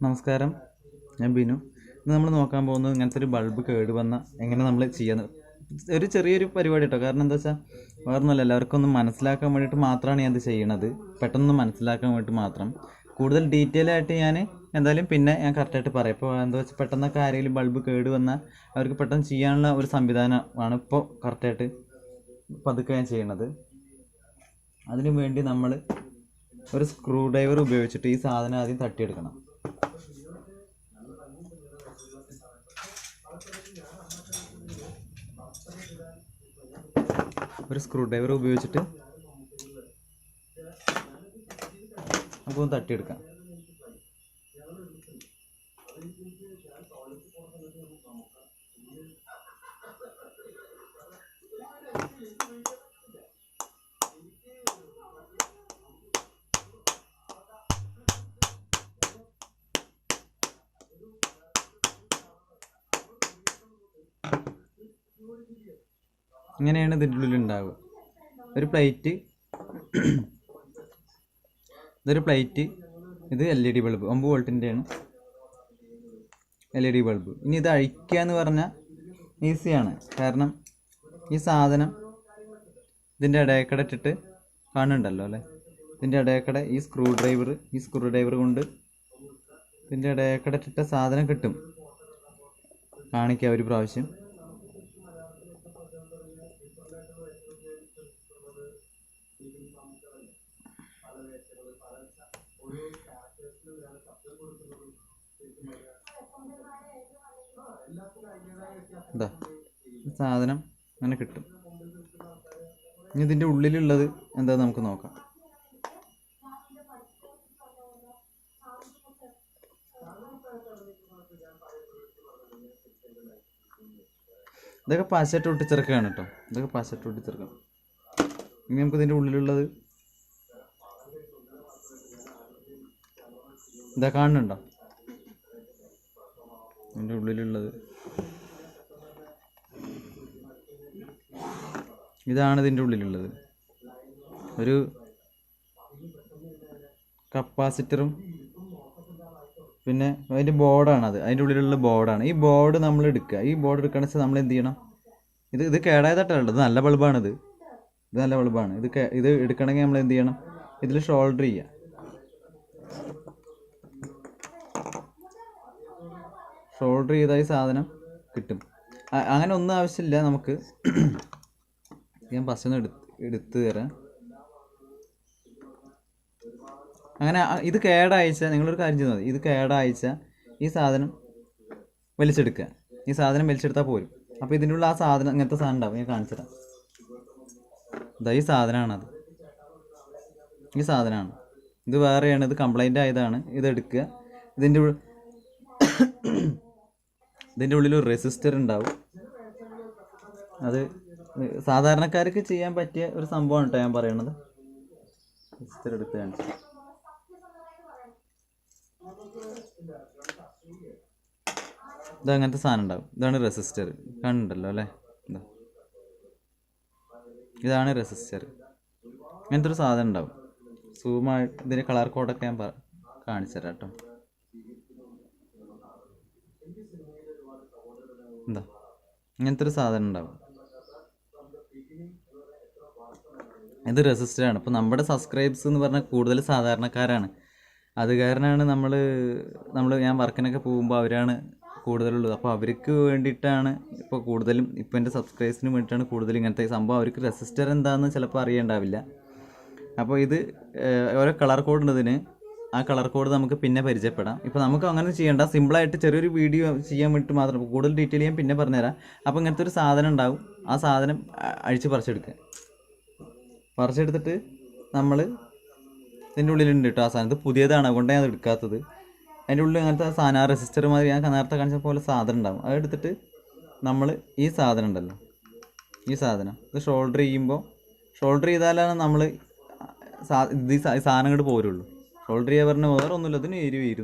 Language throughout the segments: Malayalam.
നമസ്കാരം, ഞാൻ ബിനു. ഇന്ന് നമ്മൾ നോക്കാൻ പോകുന്നത് ഇങ്ങനത്തെ ഒരു ബൾബ് കേടുവന്ന എങ്ങനെ നമ്മൾ ചെയ്യുന്നത്. ഒരു ചെറിയൊരു പരിപാടി കേട്ടോ. കാരണം എന്താ വെച്ചാൽ വേറൊന്നുമല്ല, എല്ലാവർക്കും ഒന്ന് മനസ്സിലാക്കാൻ വേണ്ടിയിട്ട് മാത്രമാണ് ഞാൻ ഇത് ചെയ്യണത്. പെട്ടെന്ന് മനസ്സിലാക്കാൻ വേണ്ടിയിട്ട് മാത്രം. കൂടുതൽ ഡീറ്റെയിൽ ആയിട്ട് ഞാൻ എന്തായാലും പിന്നെ ഞാൻ കറക്റ്റായിട്ട് പറയാം. ഇപ്പോൾ എന്താ വെച്ചാൽ പെട്ടെന്നൊക്കെ ആരെങ്കിലും ബൾബ് കേടുവന്നാൽ അവർക്ക് പെട്ടെന്ന് ചെയ്യാനുള്ള ഒരു സംവിധാനമാണ് ഇപ്പോൾ കറക്റ്റായിട്ട് പതുക്കെ ഞാൻ ചെയ്യണത്. അതിനു വേണ്ടി നമ്മൾ ഒരു സ്ക്രൂ ഡ്രൈവർ ഉപയോഗിച്ചിട്ട് ഈ സാധനം ആദ്യം തട്ടിയെടുക്കണം. ഒരു സ്ക്രൂ ഡ്രൈവർ ഉപയോഗിച്ചിട്ട് നമുക്കൊന്ന് തട്ടിയെടുക്കാം. ഇങ്ങനെയാണ് ഇതിൻ്റെ ഉള്ളിൽ ഉണ്ടാവുക. ഒരു പ്ലേറ്റ്, ഇതൊരു പ്ലേറ്റ്, ഇത് LED ബൾബ് 9 വോൾട്ടിൻ്റെയാണ് LED ബൾബ്. ഇനി ഇത് അഴിക്കുക എന്ന് പറഞ്ഞാൽ ഈസിയാണ്. കാരണം ഈ സാധനം ഇതിൻ്റെ ഇടയക്കട ഇട്ടിട്ട് കാണുന്നുണ്ടല്ലോ അല്ലേ, ഇതിൻ്റെ ഇടയക്കട ഈ സ്ക്രൂ ഡ്രൈവർ കൊണ്ട് ഇതിൻ്റെ ഇടയക്കട ഇട്ടിട്ട സാധനം കിട്ടും. കാണിക്കാം ഒരു പ്രാവശ്യം. ഇതാ സാധനം അങ്ങനെ കിട്ടും. ഇനി ഇതിൻ്റെ ഉള്ളിലുള്ളത് എന്താ നമുക്ക് നോക്കാം. ഇതൊക്കെ പശട്ട് ഒട്ടിച്ചെറുക്കുകയാണ് കേട്ടോ. ഇതൊക്കെ പശട്ട് ഒട്ടിച്ചെറുക്കണം. ഇനി നമുക്ക് ഇതിൻ്റെ ഉള്ളിലുള്ളത് ഇതാ കാണുന്നുണ്ടോ? ഇതിൻ്റെ ഉള്ളിലുള്ളത് ഇതാണ്. ഇതിൻ്റെ ഉള്ളിലുള്ളത് ഒരു കപ്പാസിറ്ററും പിന്നെ അതിൻ്റെ ബോർഡാണത്. അതിൻ്റെ ഉള്ളിലുള്ള ബോർഡാണ്. ഈ ബോർഡ് നമ്മൾ എടുക്കുക. ഈ ബോർഡ് എടുക്കുകയാണെന്ന് വെച്ചാൽ നമ്മൾ എന്ത് ചെയ്യണം, ഇത് കേടായതായിട്ടല്ല, ഇത് നല്ല ബൾബാണിത്. ഇത് നല്ല ബൾബാണ്. ഇത് എടുക്കണമെങ്കിൽ നമ്മൾ എന്ത് ചെയ്യണം, ഇതിൽ ഷോൾഡർ ചെയ്യുക. ഷോൾഡർ ചെയ്താൽ ഈ സാധനം കിട്ടും. അങ്ങനെ ഒന്നും ആവശ്യമില്ല നമുക്ക്. ഞാൻ ഫസ്റ്റ് എടുത്ത് തരാം. അങ്ങനെ ഇത് കേടാഴ്ച നിങ്ങളൊരു കാര്യം ചെയ്താൽ മതി. ഇത് കേടാഴ്ച ഈ സാധനം വലിച്ചെടുക്കുക. ഈ സാധനം വലിച്ചെടുത്താൽ പോരും. അപ്പോൾ ഇതിൻ്റെ ഉള്ള ആ സാധനം ഇങ്ങനത്തെ സാധനം ഉണ്ടാവും. ഞാൻ കാണിച്ചു തരാം. ഇതാ ഈ സാധനമാണത്. ഈ സാധനമാണ് ഇത്. വേറെയാണ്, ഇത് കംപ്ലൈൻ്റ് ആയതാണ്. ഇതെടുക്കുക. ഇതിൻ്റെ ഉള്ളിൽ ഒരു റെസിസ്റ്റർ ഉണ്ടാവും. അത് സാധാരണക്കാർക്ക് ചെയ്യാൻ പറ്റിയ ഒരു സംഭവമാണ് കേട്ടോ ഞാൻ പറയണത്. റെസിസ്റ്റർ എടുത്ത് കാണിച്ചു. ഇത് അങ്ങനത്തെ സാധനം ഉണ്ടാവും. ഇതാണ് റെസിസ്റ്റർ. കാണുന്നുണ്ടല്ലോ അല്ലേ? ഇതാണ് റെസിസ്റ്റർ. ഇങ്ങനത്തെ ഒരു സാധനം ഉണ്ടാവും. സൂമായിട്ട് ഇതിൻ്റെ കളർ കോഡൊക്കെ ഞാൻ കാണിച്ചു തരാം കേട്ടോ. എന്താ ഇങ്ങനത്തെ ഒരു സാധനം ഉണ്ടാവും. ഇത് റെസിസ്റ്ററാണ്. ഇപ്പോൾ നമ്മുടെ സബ്സ്ക്രൈബ്സ് എന്ന് പറഞ്ഞാൽ കൂടുതൽ സാധാരണക്കാരാണ്. അത് കാരണമാണ് ഞാൻ വർക്കിനൊക്കെ പോകുമ്പോൾ അവരാണ് കൂടുതലുള്ളത്. അപ്പോൾ അവർക്ക് വേണ്ടിയിട്ടാണ് ഇപ്പോൾ കൂടുതലും, ഇപ്പോൾ എൻ്റെ സബ്സ്ക്രൈബേഴ്സിന് വേണ്ടിയിട്ടാണ് കൂടുതൽ ഇങ്ങനത്തെ സംഭവം. അവർക്ക് റെസിസ്റ്റർ എന്താണെന്ന് ചിലപ്പോൾ അറിയണ്ടാവില്ല. അപ്പോൾ ഇത് ഓരോ കളർ കോഡ് ഉണ്ട് ഇതിന്. ആ കളർ കോഡ് നമുക്ക് പിന്നെ പരിചയപ്പെടാം. ഇപ്പോൾ നമുക്ക് അങ്ങനെ ചെയ്യേണ്ട, സിമ്പിളായിട്ട് ചെറിയൊരു വീഡിയോ ചെയ്യാൻ വേണ്ടിയിട്ട് മാത്രം. കൂടുതൽ ഡീറ്റെയിൽ ഞാൻ പിന്നെ പറഞ്ഞുതരാം. അപ്പോൾ ഇങ്ങനത്തെ ഒരു സാധനം ഉണ്ടാവും. ആ സാധനം അഴിച്ച് പറിച്ചെടുത്തിട്ട് നമ്മൾ ഇതിൻ്റെ ഉള്ളിലുണ്ട് കേട്ടോ ആ സാധനം. ഇത് പുതിയതാണ്, അതുകൊണ്ടാണ് ഞാൻ അത് എടുക്കാത്തത്. അതിൻ്റെ ഉള്ളിൽ അങ്ങനത്തെ സാധനം, റെസിസ്റ്റർ മാതിരി ഞാൻ നേരത്തെ കാണിച്ച പോലെ സാധനം ഉണ്ടാവും. അതെടുത്തിട്ട് നമ്മൾ ഈ സാധനം ഉണ്ടല്ലോ, ഈ സാധനം ഇത് ഷോൾഡർ ചെയ്താലാണ് നമ്മൾ സാധനം ഇങ്ങോട്ട് പോരുള്ളൂ. ഷോൾഡർ ചെയ്യാൻ പറഞ്ഞാൽ വേറെ ഒന്നുമില്ല. ഇതിന്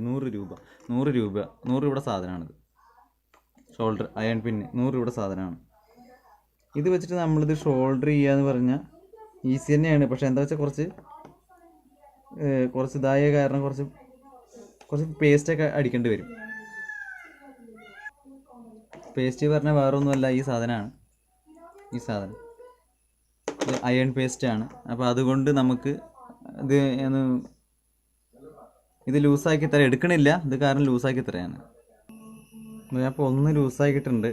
100 രൂപയുടെ സാധനമാണിത്. ഷോൾഡർ അയൺ പിന്ന് 100 രൂപയുടെ സാധനമാണ്. ഇത് വെച്ചിട്ട് നമ്മളിത് ഷോൾഡർ ചെയ്യുക എന്ന് പറഞ്ഞാൽ ഈസി തന്നെയാണ്. പക്ഷേ എന്താ വെച്ചാൽ കുറച്ച് ഇതായ കാരണം കുറച്ച് കുറച്ച് പേസ്റ്റൊക്കെ അടിക്കേണ്ടി വരും. പേസ്റ്റ് പറഞ്ഞാൽ വേറെ ഒന്നുമല്ല, ഈ സാധനമാണ്. ഈ സാധനം ഇത് അയൺ പേസ്റ്റാണ്. അപ്പോൾ അതുകൊണ്ട് നമുക്ക് ഇത് ലൂസാക്കി തരാം. എടുക്കണില്ല, ഇത് കാരണം ലൂസാക്കി തരാണ്. ഞാൻ ഇപ്പോൾ ഒന്ന് ലൂസാക്കിയിട്ടുണ്ട്.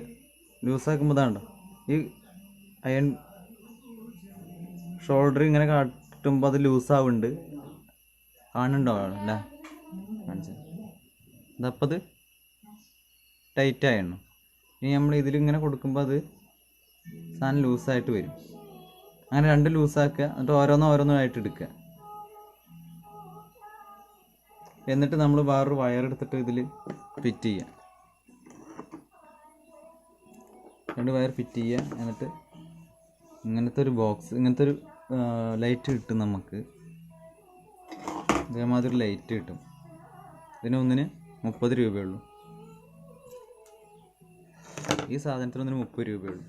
ലൂസാക്കുമ്പോൾ ഇതാണ്ടോ ഈ അയൺ ഷോൾഡർ ഇങ്ങനെ കാട്ടുമ്പോൾ അത് ലൂസാവുന്നുണ്ട്. കാണുന്നുണ്ടോ അല്ലേ? കാണിച്ചു. ഇതപ്പോൾ അത് ടൈറ്റായിരുന്നു. ഇനി നമ്മൾ ഇതിലിങ്ങനെ കൊടുക്കുമ്പോൾ അത് സാധനം ലൂസായിട്ട് വരും. അങ്ങനെ 2 ലൂസാക്കുക, എന്നിട്ട് ഓരോന്നായിട്ട് എടുക്കുക. എന്നിട്ട് നമ്മൾ വേറൊരു വയറെടുത്തിട്ട് ഇതിൽ ഫിറ്റ് ചെയ്യുക. 2 വയർ ഫിറ്റ് ചെയ്യുക. എന്നിട്ട് ഇങ്ങനത്തെ ഒരു ബോക്സ്, ഇങ്ങനത്തെ ഒരു ലൈറ്റ് കിട്ടും നമുക്ക്. ഇതേമാതിരി ലൈറ്റ് കിട്ടും. ഇതിനൊന്നിന് 30 രൂപയുള്ളൂ. ഈ സാധനത്തിനൊന്നിന് 30 രൂപയുള്ളൂ.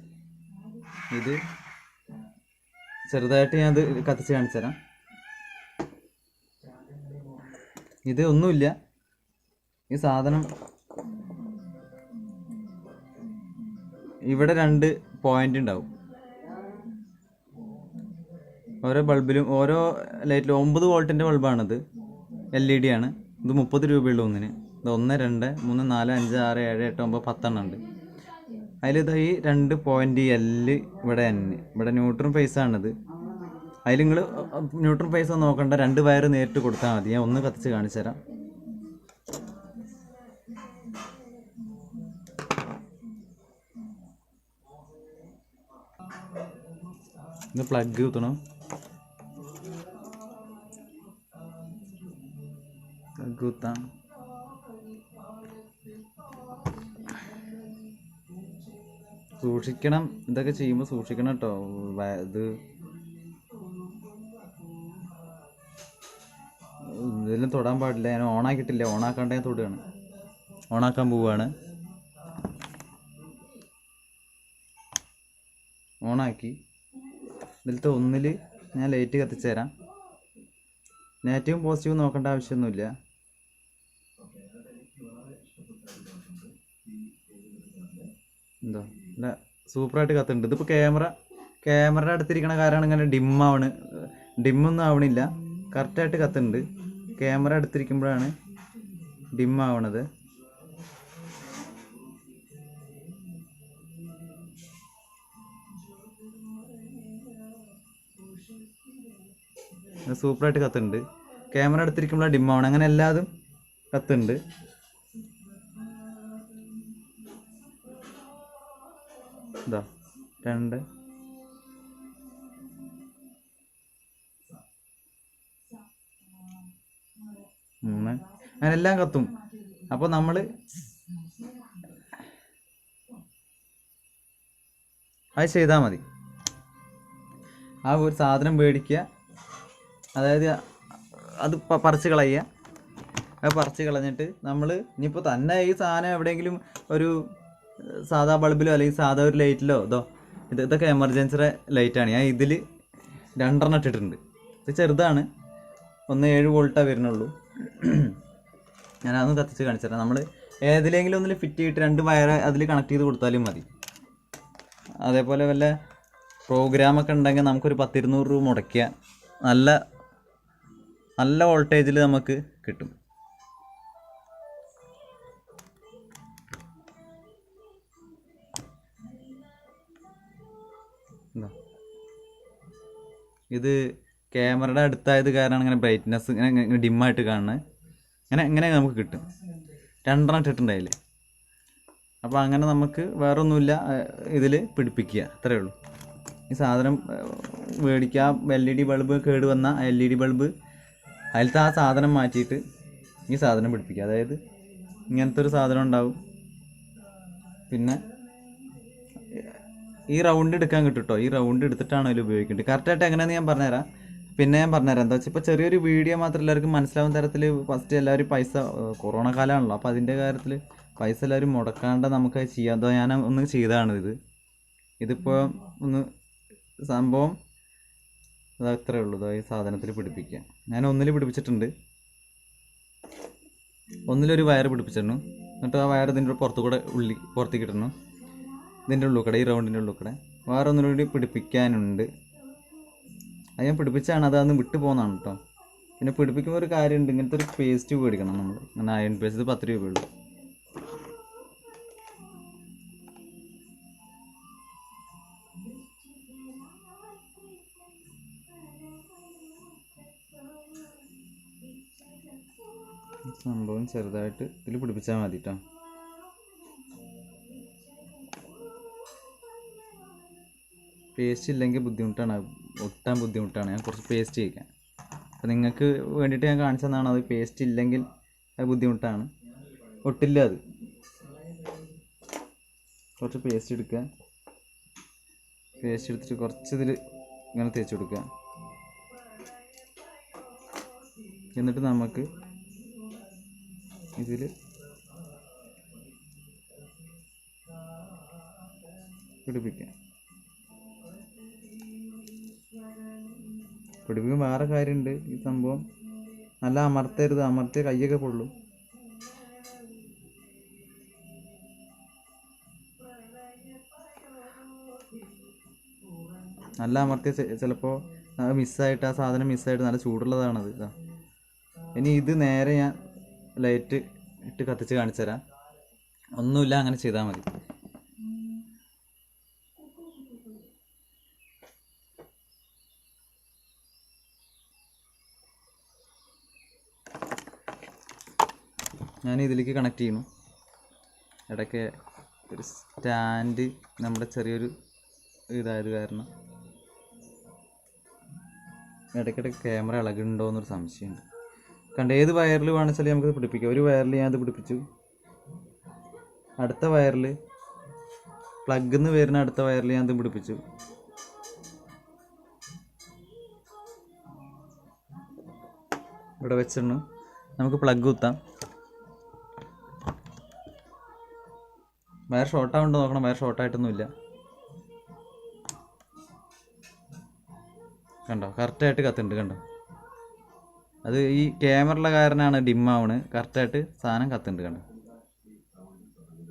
ഇത് ചെറുതായിട്ട് ഞാനത് കത്തിച്ച് കാണിച്ചു തരാം. ഇത് ഒന്നുമില്ല, ഈ സാധനം ഇവിടെ 2 പോയിന്റ് ഉണ്ടാവും ഓരോ ബൾബിലും. ഓരോ ലൈറ്റിലും 9 വോൾട്ടിൻ്റെ ബൾബാണിത്. LED ആണ്. ഇത് 30 രൂപയുള്ളൂ ഒന്നിന്. ഇത് 1, 2, 3, 4, 5, 6, 7, 8, 9, 10 എണ്ണം ഉണ്ട്. അതിലിത് ഈ 2 പോയിന്റ് L ഇവിടെ N, ഇവിടെ ന്യൂട്രൽ ഫേസ് ആണിത്. അതിൽ നിങ്ങൾ ന്യൂട്രൽ ഫേസ് നോക്കണ്ട, 2 വയർ നേരിട്ട് കൊടുത്താൽ മതി. ഞാൻ ഒന്ന് കത്തിച്ച് കാണിച്ചു തരാം. ഇത് പ്ലഗ് കുത്തണം. പ്ലഗ് കുത്താം. സൂക്ഷിക്കണം, ഇതൊക്കെ ചെയ്യുമ്പോൾ സൂക്ഷിക്കണം കേട്ടോ. ഇത് ഇതിലും തൊടാൻ പാടില്ല. ഞാൻ ഓണാക്കിയിട്ടില്ല, ഓണാക്കാണ്ട് ഞാൻ തൊടുകയാണ്. ഓണാക്കാൻ പോവുകയാണ്. ഓണാക്കി. ഇതിലത്തെ ഒന്നിൽ ഞാൻ ലൈറ്റ് കത്തിച്ചു തരാം. നെഗറ്റീവും പോസിറ്റീവും നോക്കേണ്ട ആവശ്യമൊന്നുമില്ല. എന്തോ അല്ല, സൂപ്പറായിട്ട് കത്തുന്നുണ്ട്. ഇതിപ്പോൾ ക്യാമറയുടെ അടുത്തിരിക്കണ കാരണം ഇങ്ങനെ ഡിമ്മൊന്നും ആവണില്ല. കറക്റ്റായിട്ട് കത്തുന്നുണ്ട്. ക്യാമറ അടുത്തിരിക്കുമ്പോഴാണ് ഡിമ്മാവണത്. സൂപ്പറായിട്ട് കത്തുന്നുണ്ട്. ക്യാമറ അടുത്തിരിക്കുമ്പോഴാണ് ഡിമ്മാവണം. അങ്ങനെ എല്ലാതും കത്തുന്നുണ്ട്. ഇതാ 2, 3 അങ്ങനെ എല്ലാം കത്തും. അപ്പോൾ നമ്മൾ അത് ചെയ്താൽ മതി. ആ ഒരു സാധനം മേടിക്കുക, അതായത് അത് പറിച്ച് കളയുക. അത് പറിച്ച് കളഞ്ഞിട്ട് നമ്മൾ ഇനിയിപ്പോൾ തന്നെ ഈ സാധനം എവിടെയെങ്കിലും ഒരു സാധാ ബൾബിലോ അല്ലെങ്കിൽ സാധാ ഒരു ലൈറ്റിലോ ഇതൊക്കെ എമർജൻസി ലൈറ്റാണ്. ഞാൻ ഇതിൽ 2 എണ്ണം ഇട്ടിട്ടുണ്ട്. ഇത് ചെറുതാണ്, 7 വോൾട്ടാണ് വരുന്നുള്ളൂ. ഞാനതൊന്ന് കത്തിച്ച് കാണിച്ചു തരാം. നമ്മൾ ഏതിലെങ്കിലും ഒന്നിൽ ഫിറ്റ് ചെയ്തിട്ട് 2 വയർ അതിൽ കണക്ട് ചെയ്ത് കൊടുത്താലും മതി. അതേപോലെ വല്ല പ്രോഗ്രാമൊക്കെ ഉണ്ടെങ്കിൽ നമുക്കൊരു 10-200 രൂപ മുടക്കിയ നല്ല വോൾട്ടേജിൽ നമുക്ക് കിട്ടും. ഇത് ക്യാമറയുടെ അടുത്തായത് കാരണമാണ് ഇങ്ങനെ ബ്രൈറ്റ്നസ് ഇങ്ങനെ ഡിമ്മായിട്ട് കാണുന്നത്. ഇങ്ങനെ നമുക്ക് കിട്ടും. 2 എണ്ണം ഇട്ടിട്ടുണ്ടായില്ലേ. അപ്പോൾ അങ്ങനെ നമുക്ക് വേറൊന്നുമില്ല, ഇതിൽ പിടിപ്പിക്കുക, അത്രയേ ഉള്ളൂ. ഈ സാധനം മേടിക്കുക. LED ബൾബ് കേട് വന്ന LED ബൾബ് അതിലത്തെ ആ സാധനം മാറ്റിയിട്ട് ഈ സാധനം പിടിപ്പിക്കുക. അതായത് ഇങ്ങനത്തെ ഒരു സാധനം ഉണ്ടാവും. പിന്നെ ഈ റൗണ്ട് എടുക്കാൻ കിട്ടും കേട്ടോ. ഈ റൗണ്ട് എടുത്തിട്ടാണ് അതിൽ ഉപയോഗിക്കേണ്ടത്. കറക്റ്റായിട്ട് എങ്ങനെയാണെന്ന് ഞാൻ പറഞ്ഞുതരാം. എന്താ വെച്ചാൽ ഇപ്പോൾ ചെറിയൊരു വീഡിയോ മാത്രം എല്ലാവർക്കും മനസ്സിലാവുന്ന തരത്തിൽ ഫസ്റ്റ് എല്ലാവരും പൈസ, കൊറോണ കാലമാണല്ലോ, അപ്പോൾ അതിൻ്റെ കാര്യത്തിൽ പൈസ എല്ലാവരും മുടക്കാണ്ട് നമുക്ക് ചെയ്യാം. അതോ ഞാൻ ഒന്ന് ചെയ്തതാണ് ഇതിപ്പോൾ ഒന്ന് സംഭവം അതത്രേ ഉള്ളൂ. ഈ സാധനത്തിൽ പിടിപ്പിക്കുക. ഞാൻ ഒന്നിൽ പിടിപ്പിച്ചിട്ടുണ്ട്. ഒന്നിലൊരു വയർ പിടിപ്പിച്ചിരുന്നു. എന്നിട്ട് ആ വയർ ഇതിൻ്റെ പുറത്തു കൂടെ പുറത്തേക്ക് ഇട്ടിരുന്നു. ഇതിൻ്റെ ഉള്ളിൽ കൂടെ, ഈ റൗണ്ടിൻ്റെ ഉള്ളിൽ കൂടെ വേറെ ഒന്നിനൂടി പിടിപ്പിക്കാനുണ്ട്. അത് ഞാൻ പിടിപ്പിച്ചാണ്, അതൊന്ന് വിട്ടു പോകുന്നതാണ് കേട്ടോ. പിന്നെ പിടിപ്പിക്കുമ്പോൾ ഒരു കാര്യമുണ്ട്, ഇങ്ങനത്തെ ഒരു പേസ്റ്റ് മേടിക്കണം നമ്മൾ. അങ്ങനെ അയൺ പേസ്റ്റ്, ഇത് 10 രൂപയുള്ളൂ. സംഭവം ചെറുതായിട്ട് ഇതിൽ പിടിപ്പിച്ചാൽ മതി കേട്ടോ. പേസ്റ്റ് ഇല്ലെങ്കിൽ ബുദ്ധിമുട്ടാണ്, ഒട്ടാൻ ബുദ്ധിമുട്ടാണ്. ഞാൻ കുറച്ച് പേസ്റ്റ് ചെയ്യിക്കാം. അപ്പോൾ നിങ്ങൾക്ക് വേണ്ടിയിട്ട് ഞാൻ കാണിച്ചതാണ്. അത് പേസ്റ്റ് ഇല്ലെങ്കിൽ അത് ബുദ്ധിമുട്ടാണ്, ഒട്ടില്ല. അത് കുറച്ച് പേസ്റ്റ് എടുക്കുക. പേസ്റ്റ് എടുത്തിട്ട് കുറച്ച് ഇതിൽ ഇങ്ങനെ തേച്ച് കൊടുക്കുക. എന്നിട്ട് നമുക്ക് ഇതിൽ പിടിപ്പിക്കാം. പിടിപ്പിക്കുമ്പോൾ വേറെ കാര്യമുണ്ട്. ഈ സംഭവം നല്ല അമർത്തരുത്, അമർത്തിയ കൈയൊക്കെ പൊള്ളും. നല്ല അമർത്തിയ ചിലപ്പോൾ മിസ്സായിട്ട്, ആ സാധനം മിസ്സായിട്ട്, നല്ല ചൂടുള്ളതാണത്. ഇതാ, ഇനി ഇത് നേരെ ഞാൻ ലൈറ്റ് ഇട്ട് കത്തിച്ച് കാണിച്ചു തരാം. ഒന്നുമില്ല, അങ്ങനെ ചെയ്താൽ മതി. ഞാൻ ഇതിലേക്ക് കണക്ട് ചെയ്യുന്നു. ഇടയ്ക്ക് ഒരു സ്റ്റാൻഡ് നമ്മുടെ ചെറിയൊരു ഇതായത് കാരണം ഇടയ്ക്കിടയ്ക്ക് ക്യാമറ ഇളകുന്നുണ്ടോ എന്നൊരു സംശയമുണ്ട്. കണ്ട, ഏത് വയറിൽ വേണമെച്ചാൽ നമുക്കിത് പിടിപ്പിക്കാം. ഒരു വയറിൽ ഞാനത് പിടിപ്പിച്ചു. അടുത്ത വയറിൽ പ്ലഗിൽ നിന്ന് വരുന്ന അടുത്ത വയറിൽ ഞാനത് പിടിപ്പിച്ചു. ഇവിടെ വെച്ചിരുന്നു. നമുക്ക് പ്ലഗ് കുത്താം. വയർ ഷോർട്ടാവുണ്ടോ നോക്കണം. വയർ ഷോർട്ടായിട്ടൊന്നുമില്ല. കണ്ടോ, കറക്റ്റായിട്ട് കത്തുന്നുണ്ട്. കണ്ടോ, അത് ഈ ക്യാമറയുടെ കാരണമാണ് ഡിമ്മാവണ്. കറക്റ്റായിട്ട് സാധനം കത്തുന്നുണ്ട്. കണ്ടോ,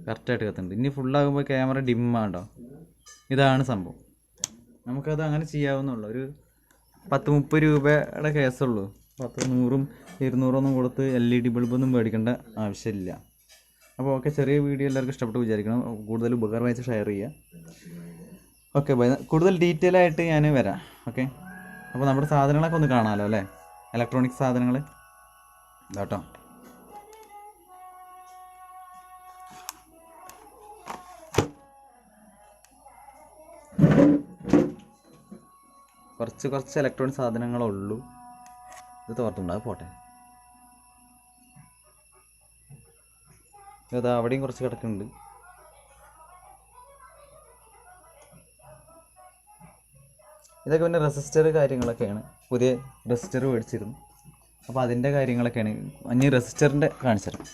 കറക്റ്റായിട്ട് കത്തുന്നുണ്ട്. ഇനി ഫുള്ളാകുമ്പോൾ ക്യാമറ ഡിമ്മാണ്ടോ. ഇതാണ് സംഭവം. നമുക്കത് അങ്ങനെ ചെയ്യാവുന്നുള്ളൂ. ഒരു 10-30 രൂപയുടെ കേസുള്ളൂ. 10, 100, 200 കൊടുത്ത് LED ബൾബൊന്നും മേടിക്കേണ്ട ആവശ്യമില്ല. അപ്പോൾ ഓക്കെ, ചെറിയ വീഡിയോ എല്ലാവർക്കും ഇഷ്ടപ്പെട്ടു വിചാരിക്കണം. കൂടുതൽ ഉപകാരമായി ഷെയർ ചെയ്യുക. Okay bye. കൂടുതൽ ഡീറ്റെയിൽ ആയിട്ട് ഞാൻ വരാം. ഓക്കെ, അപ്പോൾ നമ്മുടെ സാധനങ്ങളൊക്കെ ഒന്ന് കാണാമല്ലോ അല്ലേ. ഇലക്ട്രോണിക്സ് സാധനങ്ങൾ ഇതാട്ടോ. കുറച്ച് ഇലക്ട്രോണിക് സാധനങ്ങളുള്ളൂ. ഇത് തോർത്തുണ്ട്, അത് പോട്ടെ. ഇതാ, അവിടെയും കുറച്ച് കിടക്കുന്നുണ്ട്. ഇതൊക്കെ പിന്നെ റെസിസ്റ്റർ കാര്യങ്ങളൊക്കെയാണ്. പുതിയ റെസിസ്റ്റർ മേടിച്ചിരുന്നു. അപ്പോൾ അതിൻ്റെ കാര്യങ്ങളൊക്കെയാണ്. അഞ്ഞ് റെസിസ്റ്ററിൻ്റെ കാണിച്ചുതരാം.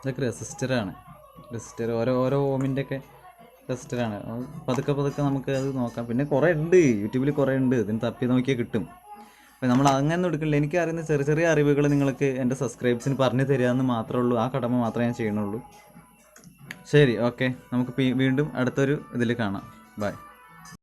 ഇതൊക്കെ റെസിസ്റ്ററാണ്. റെസിസ്റ്റർ ഓരോ ഓമിൻ്റെ ഒക്കെ റെസിസ്റ്ററാണ്. പതുക്കെ നമുക്ക് അത് നോക്കാം. പിന്നെ കുറേ ഉണ്ട്, യൂട്യൂബിൽ കുറേ ഉണ്ട്. ഇതിന് തപ്പി നോക്കിയാൽ കിട്ടും. അപ്പോൾ നമ്മൾ അങ്ങനെ എടുക്കില്ല. എനിക്കറിയുന്ന ചെറിയ അറിവുകൾ നിങ്ങൾക്ക് എൻ്റെ സബ്സ്ക്രൈബേഴ്സിന് പറഞ്ഞു തരികയെന്ന് മാത്രമേ ഉള്ളൂ. ആ കടമ മാത്രമേ ഞാൻ ചെയ്യണുള്ളൂ. ശരി, ഓക്കെ, നമുക്ക് വീണ്ടും അടുത്തൊരു ഇതിൽ കാണാം. ബൈ.